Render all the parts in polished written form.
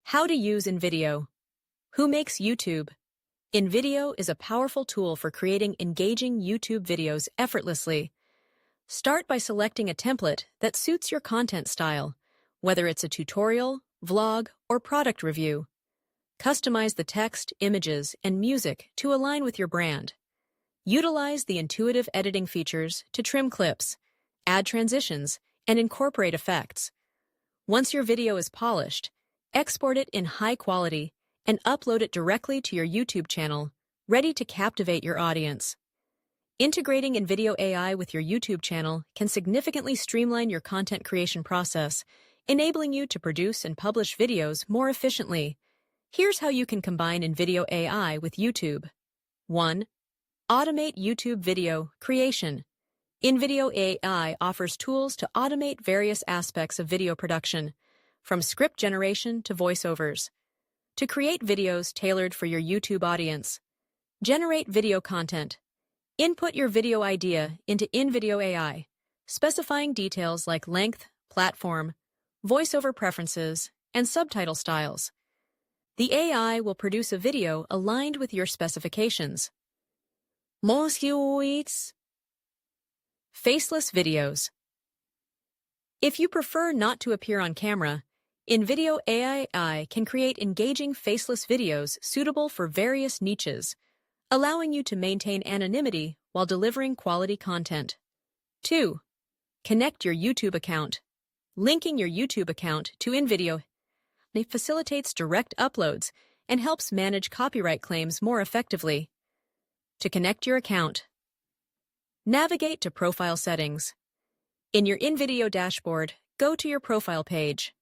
How to use InVideo. Who makes YouTube? InVideo is a powerful tool for creating engaging YouTube videos effortlessly. Start by selecting a template that suits your content style, whether it's a tutorial, vlog, or product review. Customize the text, images, and music to align with your brand. Utilize the intuitive editing features to trim clips, add transitions, and incorporate effects. Once your video is polished, export it in high quality and upload it directly to your YouTube channel, ready to captivate your audience. Integrating InVideo AI with your YouTube channel can significantly streamline your content creation process, enabling you to produce and publish videos more efficiently. Here's how you can combine InVideo AI with YouTube. 1. Automate YouTube video creation. InVideo AI offers tools to automate various aspects of video production, from script generation to voiceovers. To create videos tailored for your YouTube audience, generate video content. Input your video idea into InVideo AI, specifying details like length, platform, voiceover preferences, and subtitle styles. The AI will produce a video aligned with your specifications. Faceless videos. If you prefer not to appear on camera, InVideo AI can create engaging faceless videos suitable for various niches, allowing you to maintain anonymity while delivering quality content. 2. Connect your YouTube account. Linking your YouTube account to InVideo facilitates direct uploads and helps manage copyright claims more effectively. To connect your account, navigate to Profile Settings. In your InVideo dashboard, go to your profile page.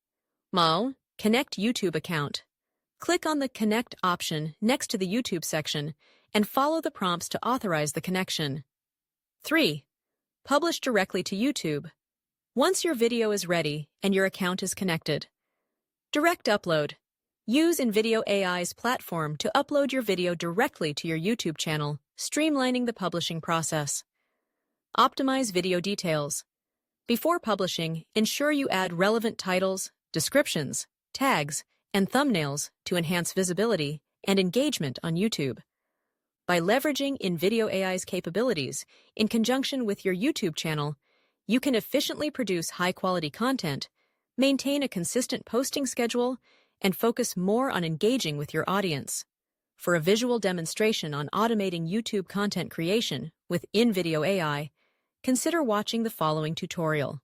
Connect YouTube account. Click on the Connect option next to the YouTube section and follow the prompts to authorize the connection. 3. Publish directly to YouTube. Once your video is ready and your account is connected, direct upload. Use InVideo AI's platform to upload your video directly to your YouTube channel, streamlining the publishing process. Optimize video details. Before publishing, ensure you add relevant titles, descriptions, tags, and thumbnails to enhance visibility and engagement on YouTube. By leveraging InVideo AI's capabilities in conjunction with your YouTube channel, you can efficiently produce high-quality content, maintain a consistent posting schedule, and focus more on engaging with your audience. For a visual demonstration on automating YouTube content creation with InVideo AI, consider watching the following tutorial.